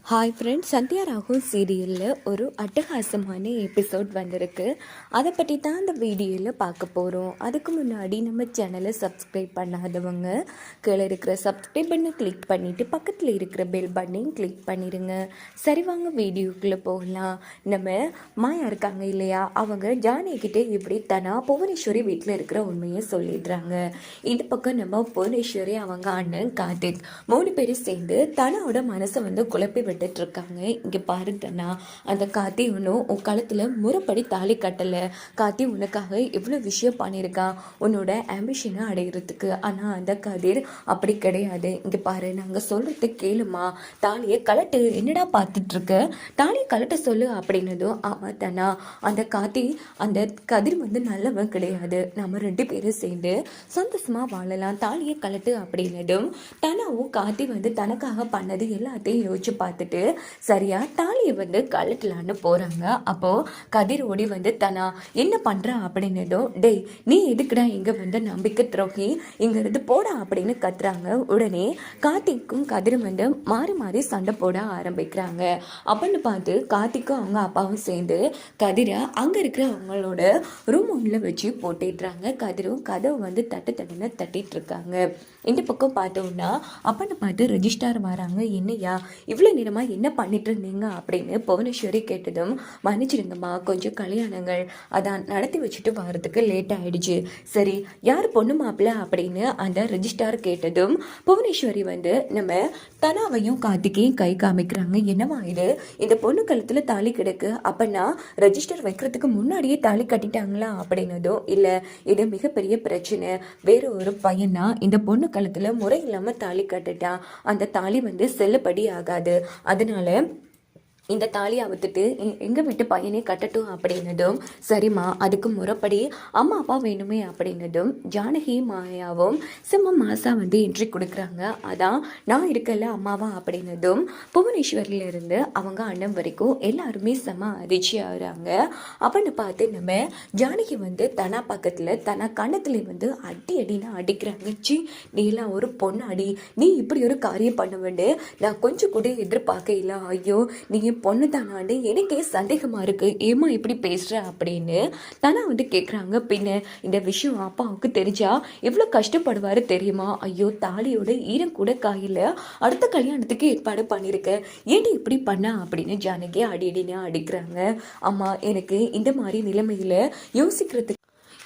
Hi friends, Sandhya Rahu சீரியலில் ஒரு அட்டகாசமான எபிசோட் வந்திருக்கு. அதை பற்றி தான் அந்த வீடியோவில் பார்க்க போகிறோம். அதுக்கு முன்னாடி நம்ம சேனலை சப்ஸ்கிரைப் பண்ணாதவங்க கீழே இருக்கிற சப்ஸ்கிரைப் பண்ணை கிளிக் பண்ணிவிட்டு பக்கத்தில் இருக்கிற பெல் பட்டனையும் கிளிக் பண்ணிடுங்க. சரி, வாங்க வீடியோக்குள்ளே போகலாம். நம்ம மாயா இருக்காங்க இல்லையா, அவங்க ஜானகிட்டே இப்படி தனா புவனேஸ்வரி வீட்டில் இருக்கிற உண்மையை சொல்லிடுறாங்க. இந்த பக்கம் நம்ம புவனேஸ்வரி அவங்க அண்ணன் கார்த்திக் 3 பேரும் சேர்ந்து தனாவோட மனசை வந்து குழப்பி விட்டுட்டு இருக்காங்க. இங்க பாருங்கண்ணா, அந்த கார்த்தி ஒன்றும் உன் கழுத்துல முறைப்படி தாலி கட்டல. கார்த்தி உனக்காக இவ்வளவு விஷயம் பண்ணியிருக்கான் உன்னோட ஆம்பிஷனை அடைகிறதுக்கு. ஆனா அந்த கதிர் அப்படி கிடையாது. இங்க பாரு, நாங்க சொல்றது கேளுமா, தாலியை கலட்டு. என்னடா பார்த்துட்டு இருக்க, தாலியை கலட்ட சொல்லு அப்படின்னதும், ஆமா தானா, அந்த கார்த்தி அந்த கதிர் வந்து நல்லவன் கிடையாது. நம்ம 2 பேரும் சேர்ந்து சந்தோஷமா வாழலாம், தாலியை கலட்டு அப்படின்னதும் தனாவும் கார்த்தி வந்து தனக்காக பண்ணது எல்லாத்தையும் யோசிச்சு பார்த்துட்டு சரியா தாலியை வந்து கழட்டலான்னு போறாங்க. அப்போ கதிர் ஓடி வந்து தனா என்ன பண்ற அப்படின்னதும், டேய் நீ எதுக்குடா இங்க வந்து நம்பிக்கை துரோகி, இங்க இருந்து போடா அப்படின்னு கத்துறாங்க. உடனே கார்த்திக்கும் கதிரும் வந்து மாறி மாறி சண்டை போட ஆரம்பிக்கிறாங்க. அப்படின்னு பார்த்து கார்த்திக்கும் அவங்க அப்பாவும் சேர்ந்து கதிரை அங்க இருக்கிற அவங்களோட ரூம் ஒன்ல வச்சு போட்டிடுறாங்க. கதிரும் கதவை வந்து தட்டுன்னு தட்டிட்டு இருக்காங்க. இந்த பக்கம் பார்த்தோம்னா அப்பன்னு பார்த்து ரெஜிஸ்டார் வராங்க. என்னையா இவ்வளவு நேரமா என்ன பண்ணிட்டு இருந்தீங்க அப்படின்னு புவனேஸ்வரி கேட்டதும், மன்னிச்சிடுங்கம்மா, கொஞ்சம் கல்யாணங்கள் அதான் நடத்தி வச்சுட்டு வர்றதுக்கு லேட் ஆயிடுச்சு. சரி, யார் பொண்ணு மாப்பிள்ள அப்படின்னு அந்த ரெஜிஸ்டார் கேட்டதும் புவனேஸ்வரி வந்து நம்ம தனாவையும் கார்த்திகையும் கை காமிக்கிறாங்க. என்னவா இது, இந்த பொண்ணு கழுத்துல தாலி கிடக்கு, அப்பன்னா ரெஜிஸ்டர் வைக்கிறதுக்கு முன்னாடியே தாலி கட்டிட்டாங்களா அப்படின்னதும், இல்ல இது மிகப்பெரிய பிரச்சனை, வேற ஒரு பையனா இந்த பொண்ணு கழுத்துல முறை இல்லாம தாலி கட்டுட்டான், அந்த தாலி வந்து செல்லுபடி ஆகாது, அதனால இந்த தாலியை அவுத்துட்டு எங்கள் வீட்டு பையனே கட்டட்டும் அப்படின்னதும், சரிம்மா அதுக்கு முறைப்படி அம்மா அப்பா வேணுமே அப்படின்னதும் ஜானகி மாயாவும் செம்ம மாசா வந்து என்ட்ரி கொடுக்குறாங்க. அதான் நான் இருக்கல அம்மாவா அப்படின்னதும் புவனேஸ்வரிலிருந்து அவங்க அண்ணன் வரைக்கும் எல்லாருமே செம்ம அதிர்ச்சி ஆகுறாங்க. அப்படின்னு பார்த்து நம்ம ஜானகி வந்து தனா பக்கத்தில் தனா கண்ணத்துல வந்து அடின்னு அடிக்கிறாங்க. சி, நீ எல்லாம் ஒரு பொண்ணு அடி, நீ இப்படி ஒரு காரியம் பண்ண வேண்டு நான் கொஞ்சம் கூட எதிர்பார்க்க இல்லை. ஐயோ, நீ பொண்ணு தானாண்டு எனக்கே சந்தேகமா இருக்கு, ஏமா இப்படி பேசுற அப்படின்னு தானா வந்து கேட்குறாங்க. பின்ன இந்த விஷயம் அப்பாவுக்கு தெரிஞ்சா எவ்வளவு கஷ்டப்படுவாரு தெரியுமா, ஐயோ தாலியோட ஈரம் கூட காயில, அடுத்த கல்யாணத்துக்கு ஏற்பாடு பண்ணிருக்க, ஏன் இப்படி பண்ண அப்படின்னு ஜானகி அடின்னு அடிக்கிறாங்க. அம்மா, எனக்கு இந்த மாதிரி நிலைமையில யோசிக்கிறதுக்கு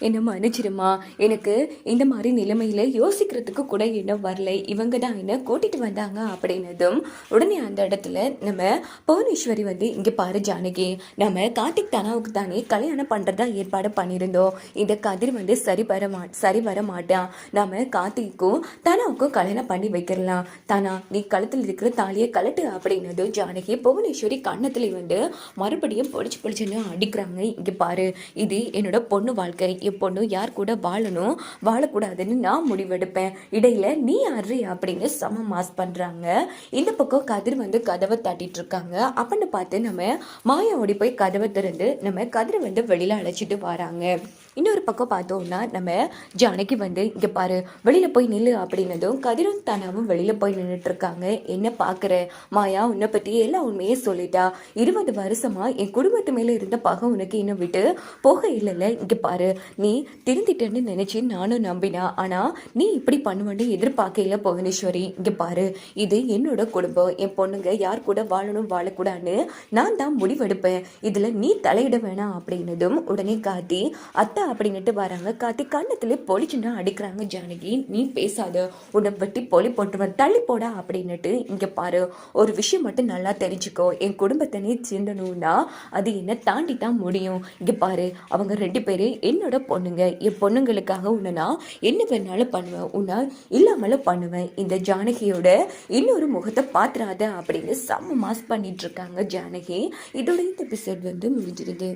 என்ன மன்னிச்சிருமா, எனக்கு இந்த மாதிரி நிலைமையில யோசிக்கிறதுக்கு கூட என்ன வரல, இவங்க தான் என்ன கூட்டிட்டு வந்தாங்க அப்படின்னதும் உடனே அந்த இடத்துல நம்ம புவனேஸ்வரி வந்து, இங்க பாரு ஜானகி, நம்ம கார்த்திக் தனாவுக்கு தானே கல்யாணம் பண்றதா ஏற்பாடு பண்ணியிருந்தோம், இந்த கதிர் வந்து சரி வர மாட்டான், நாம கார்த்திக்கும் தனாவுக்கும் கல்யாணம் பண்ணி வைக்கலாம், தானா நீ கழுத்தில் இருக்கிற தாலியை கலட்டு அப்படின்னதும் ஜானகி புவனேஸ்வரி கண்ணத்துல வந்து மறுபடியும் பொடிச்சுன்னு அடிக்கிறாங்க. இங்க பாரு, இது என்னோட பொண்ணு வாழ்க்கை, என் பொண்ணு யார் கூட வாழணும் வாழக்கூடாதுன்னு நான் முடிவெடுப்பேன், இடையில நீ யாரு அப்படின்னு சம மாஸ் பண்றாங்க. இந்த பக்கம் கதிர் வந்து கதவை தட்டிட்டு இருக்காங்க. அப்படின்னு பார்த்து நம்ம மாயா ஓடி போய் கதவை திறந்து நம்ம கதிரை வந்து வெளியில அழைச்சிட்டு வராங்க. இன்னொரு பக்கம் பார்த்தோம்னா நம்ம ஜானகி வந்து, இங்க பாரு வெளியில போய் நில்லு அப்படின்னதும் கதிரும் தனாவும் வெளியில போய் நின்றுட்டு இருக்காங்க. என்ன பாக்குற மாயா, உன்னை பத்தி எல்லா உண்மையே சொல்லிட்டா, 20 வருஷமா என் குடும்பத்து மேல இருந்த பகை உனக்கு இன்னும் விட்டு போக இல்லைல்ல, இங்க பாரு நீ திருந்திட்டேன்னு நினைச்சு நானும் நம்பினா, ஆனா நீ இப்படி பண்ணுவேன்னு எதிர்பார்க்கல புவனேஸ்வரி, இங்க பாரு இது என்னோட குடும்பம், என் பொண்ணுங்க யார் கூட வாழணும் வாழக்கூடாதுன்னு நான் தான் முடிவெடுப்பேன், இதுல நீ தலையிட வேணாம் அப்படின்னதும் உடனே கார்த்தி அத்தை அப்படின்னுட்டு வராங்க. கார்த்தி கண்ணத்துல பொலிச்சுன்னா அடிக்கிறாங்க. ஜானகி, நீ பேசாத, உன்னை வெட்டி பொலி போட்டுவன், தள்ளி போடா அப்படின்னுட்டு, இங்க பாரு ஒரு விஷயம் மட்டும் நல்லா தெரிஞ்சுக்கோ, என் குடும்பத்தை நீ சிந்தணும்னா அது என்ன தாண்டி தான் முடியும், இங்க பாரு அவங்க 2 பேரும் என்னோட பொண்ணுங்க, என் பொண்ணுங்களுக்காக உன்னை நான் என்ன வேணாலும் பண்ணுவேன், உன்னை இல்லாமலும் பண்ணுவேன், இந்த ஜானகியோட இன்னொரு முகத்தை பாத்துறாத அப்படின்னு செம்ம மாஸ் பண்ணிட்டு இருக்காங்க ஜானகி. இதோட இந்த எபிசோட் வந்து முடிஞ்சிருது.